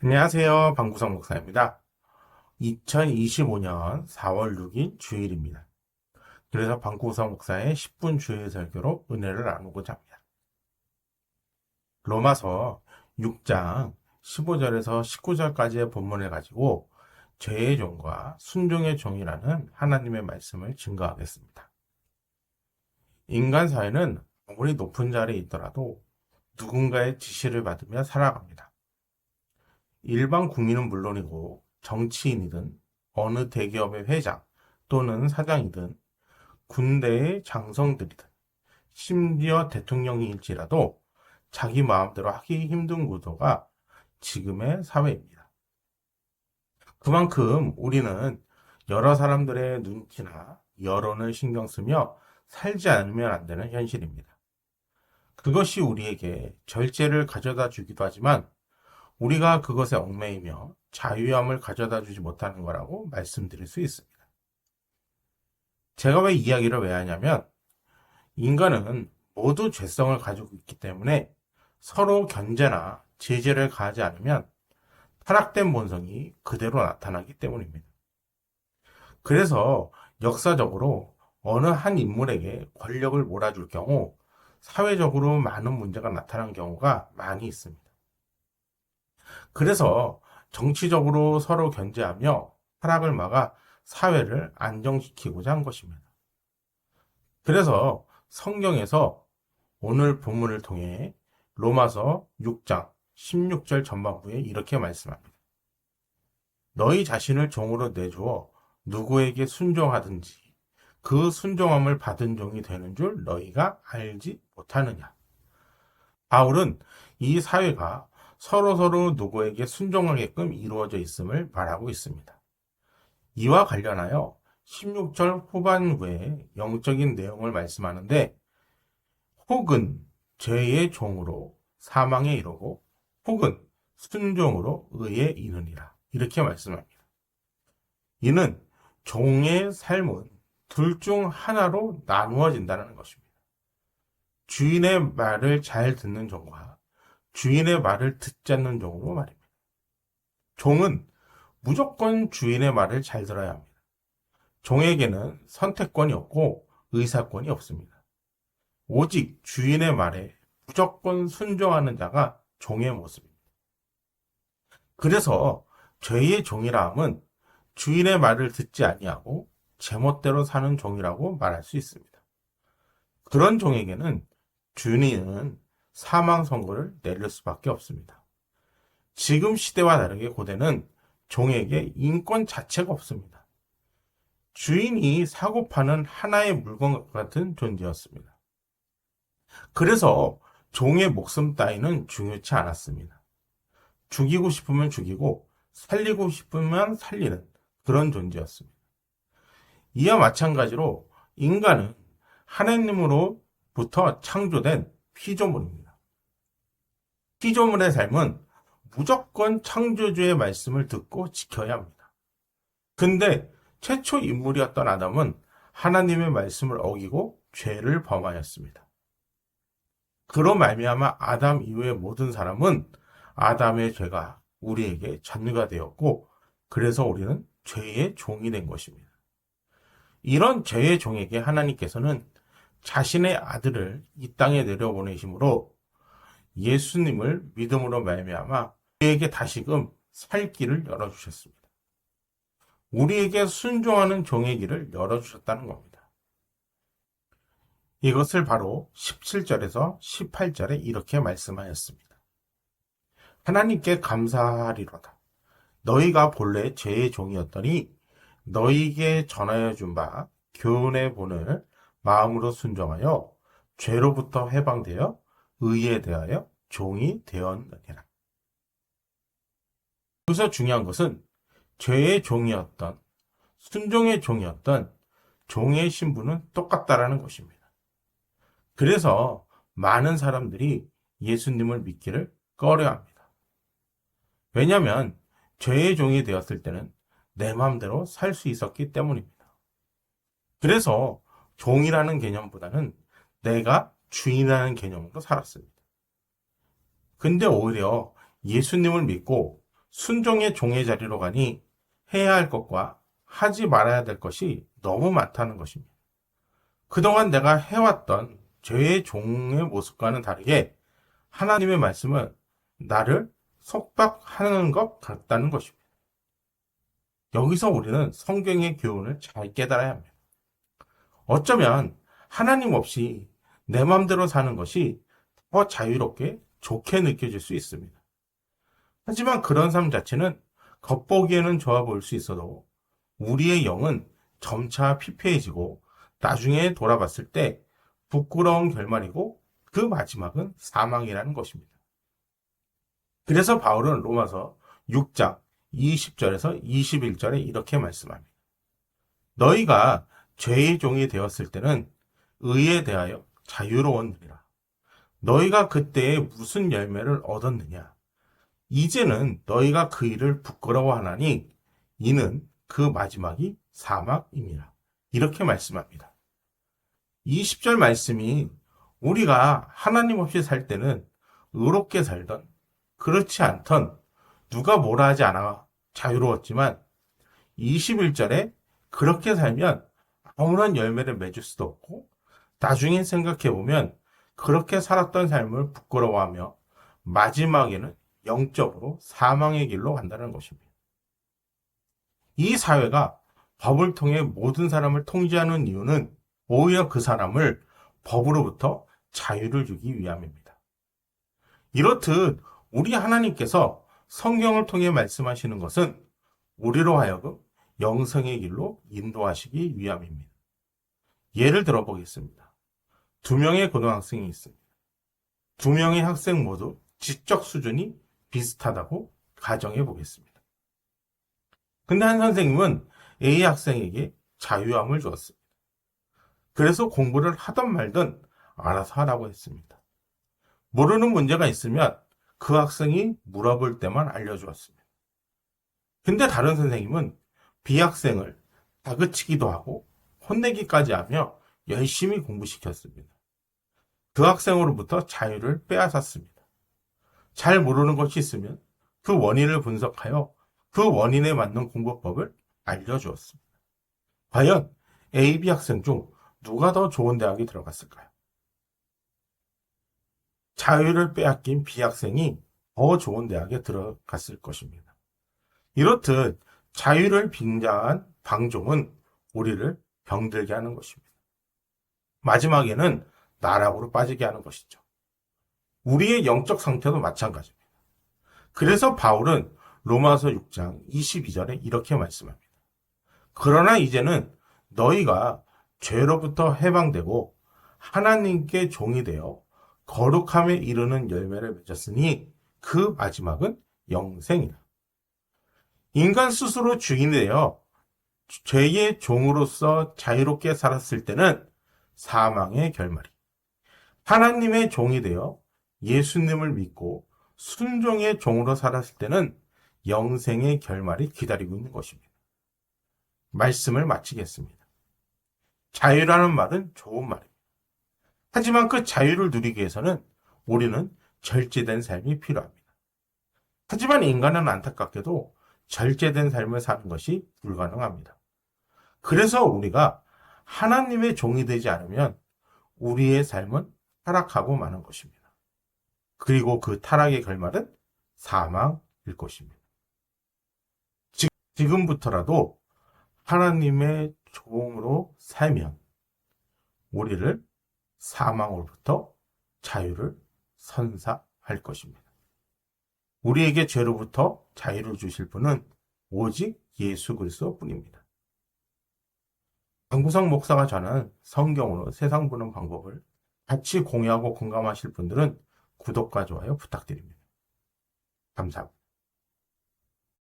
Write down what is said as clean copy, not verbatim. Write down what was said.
안녕하세요. 방구석 목사입니다. 2025년 4월 6일 주일입니다. 그래서 방구석 목사의 10분 주일 설교로 은혜를 나누고자 합니다. 로마서 6장 15절에서 19절까지의 본문을 가지고 죄의 종과 순종의 종이라는 하나님의 말씀을 증거하겠습니다. 인간 사회는 아무리 높은 자리에 있더라도 누군가의 지시를 받으며 살아갑니다. 일반 국민은 물론이고 정치인이든 어느 대기업의 회장 또는 사장이든 군대의 장성들이든 심지어 대통령일지라도 자기 마음대로 하기 힘든 구조가 지금의 사회입니다. 그만큼 우리는 여러 사람들의 눈치나 여론을 신경 쓰며 살지 않으면 안 되는 현실입니다. 그것이 우리에게 절제를 가져다 주기도 하지만 우리가 그것에 얽매이며 자유함을 가져다 주지 못하는 거라고 말씀드릴 수 있습니다. 제가 왜 이야기를 왜 하냐면 인간은 모두 죄성을 가지고 있기 때문에 서로 견제나 제재를 가하지 않으면 타락된 본성이 그대로 나타나기 때문입니다. 그래서 역사적으로 어느 한 인물에게 권력을 몰아줄 경우 사회적으로 많은 문제가 나타난 경우가 많이 있습니다. 그래서 정치적으로 서로 견제하며 타락을 막아 사회를 안정시키고자 한 것입니다. 그래서 성경에서 오늘 본문을 통해 로마서 6장 16절 전반부에 이렇게 말씀합니다. 너희 자신을 종으로 내주어 누구에게 순종하든지 그 순종함을 받은 종이 되는 줄 너희가 알지 못하느냐. 바울은 이 사회가 서로서로 누구에게 순종하게끔 이루어져 있음을 말하고 있습니다. 이와 관련하여 16절 후반부에 영적인 내용을 말씀하는데 혹은 죄의 종으로 사망에 이르고 혹은 순종으로 의에 이르니라 이렇게 말씀합니다. 이는 종의 삶은 둘 중 하나로 나누어진다는 것입니다. 주인의 말을 잘 듣는 종과 주인의 말을 듣지 않는 종으로 말입니다. 종은 무조건 주인의 말을 잘 들어야 합니다. 종에게는 선택권이 없고 의사권이 없습니다. 오직 주인의 말에 무조건 순종하는 자가 종의 모습입니다. 그래서 죄의 종이라 함은 주인의 말을 듣지 아니하고 제멋대로 사는 종이라고 말할 수 있습니다. 그런 종에게는 주인은 사망 선고를 내릴 수밖에 없습니다. 지금 시대와 다르게 고대는 종에게 인권 자체가 없습니다. 주인이 사고 파는 하나의 물건 같은 존재였습니다. 그래서 종의 목숨 따위는 중요치 않았습니다. 죽이고 싶으면 죽이고 살리고 싶으면 살리는 그런 존재였습니다. 이와 마찬가지로 인간은 하나님으로부터 창조된 피조물입니다. 피조물의 삶은 무조건 창조주의 말씀을 듣고 지켜야 합니다. 근데 최초 인물이었던 아담은 하나님의 말씀을 어기고 죄를 범하였습니다. 그로 말미암아 아담 이후의 모든 사람은 아담의 죄가 우리에게 잔류가 되었고 그래서 우리는 죄의 종이 된 것입니다. 이런 죄의 종에게 하나님께서는 자신의 아들을 이 땅에 내려보내심으로 예수님을 믿음으로 말미암아 우리에게 다시금 살 길을 열어주셨습니다. 우리에게 순종하는 종의 길을 열어주셨다는 겁니다. 이것을 바로 17절에서 18절에 이렇게 말씀하였습니다. 하나님께 감사하리로다. 너희가 본래 죄의 종이었더니 너희에게 전하여 준 바 교훈의 본을 마음으로 순종하여 죄로부터 해방되어 의에 대하여 종이 되었느니라. 여기서 중요한 것은 죄의 종이었던 순종의 종이었던 종의 신분은 똑같다라는 것입니다. 그래서 많은 사람들이 예수님을 믿기를 꺼려합니다. 왜냐하면 죄의 종이 되었을 때는 내 마음대로 살 수 있었기 때문입니다. 그래서 종이라는 개념보다는 내가 주인이라는 개념으로 살았습니다. 근데 오히려 예수님을 믿고 순종의 종의 자리로 가니 해야 할 것과 하지 말아야 될 것이 너무 많다는 것입니다. 그동안 내가 해왔던 죄의 종의 모습과는 다르게 하나님의 말씀은 나를 속박하는 것 같다는 것입니다. 여기서 우리는 성경의 교훈을 잘 깨달아야 합니다. 어쩌면 하나님 없이 내 마음대로 사는 것이 더 자유롭게 좋게 느껴질 수 있습니다. 하지만 그런 삶 자체는 겉보기에는 좋아 보일 수 있어도 우리의 영은 점차 피폐해지고 나중에 돌아봤을 때 부끄러운 결말이고 그 마지막은 사망이라는 것입니다. 그래서 바울은 로마서 6장 20절에서 21절에 이렇게 말씀합니다. 너희가 죄의 종이 되었을 때는 의에 대하여 자유로웠느니라. 너희가 그때에 무슨 열매를 얻었느냐? 이제는 너희가 그 일을 부끄러워하나니 이는 그 마지막이 사망임이라. 이렇게 말씀합니다. 20절 말씀이 우리가 하나님 없이 살 때는 의롭게 살던 그렇지 않던 누가 뭐라 하지 않아 자유로웠지만 21절에 그렇게 살면 아무런 열매를 맺을 수도 없고 나중에 생각해보면 그렇게 살았던 삶을 부끄러워하며 마지막에는 영적으로 사망의 길로 간다는 것입니다. 이 사회가 법을 통해 모든 사람을 통제하는 이유는 오히려 그 사람을 법으로부터 자유를 주기 위함입니다. 이렇듯 우리 하나님께서 성경을 통해 말씀하시는 것은 우리로 하여금 영생의 길로 인도하시기 위함입니다. 예를 들어 보겠습니다. 2명의 고등학생이 있습니다. 2명의 학생 모두 지적 수준이 비슷하다고 가정해 보겠습니다. 근데 한 선생님은 A 학생에게 자유함을 주었습니다. 그래서 공부를 하든 말든 알아서 하라고 했습니다. 모르는 문제가 있으면 그 학생이 물어볼 때만 알려주었습니다. 근데 다른 선생님은 B 학생을 다그치기도 하고 혼내기까지 하며 열심히 공부시켰습니다. 그 학생으로부터 자유를 빼앗았습니다. 잘 모르는 것이 있으면 그 원인을 분석하여 그 원인에 맞는 공부법을 알려주었습니다. 과연 A, B 학생 중 누가 더 좋은 대학에 들어갔을까요? 자유를 빼앗긴 B 학생이 더 좋은 대학에 들어갔을 것입니다. 이렇듯 자유를 빙자한 방종은 우리를 병들게 하는 것입니다. 마지막에는 나락으로 빠지게 하는 것이죠. 우리의 영적 상태도 마찬가지입니다. 그래서 바울은 로마서 6장 22절에 이렇게 말씀합니다. 그러나 이제는 너희가 죄로부터 해방되고 하나님께 종이 되어 거룩함에 이르는 열매를 맺었으니 그 마지막은 영생이다. 인간 스스로 주인이 되어 죄의 종으로서 자유롭게 살았을 때는 사망의 결말이, 하나님의 종이 되어 예수님을 믿고 순종의 종으로 살았을 때는 영생의 결말이 기다리고 있는 것입니다. 말씀을 마치겠습니다. 자유라는 말은 좋은 말입니다. 하지만 그 자유를 누리기 위해서는 우리는 절제된 삶이 필요합니다. 하지만 인간은 안타깝게도 절제된 삶을 사는 것이 불가능합니다. 그래서 우리가 하나님의 종이 되지 않으면 우리의 삶은 타락하고 마는 것입니다. 그리고 그 타락의 결말은 사망일 것입니다. 지금부터라도 하나님의 종으로 살면 우리를 사망으로부터 자유를 선사할 것입니다. 우리에게 죄로부터 자유를 주실 분은 오직 예수 그리스도뿐입니다. 강구성 목사가 전한 성경으로 세상 보는 방법을 같이 공유하고 공감하실 분들은 구독과 좋아요 부탁드립니다. 감사합니다.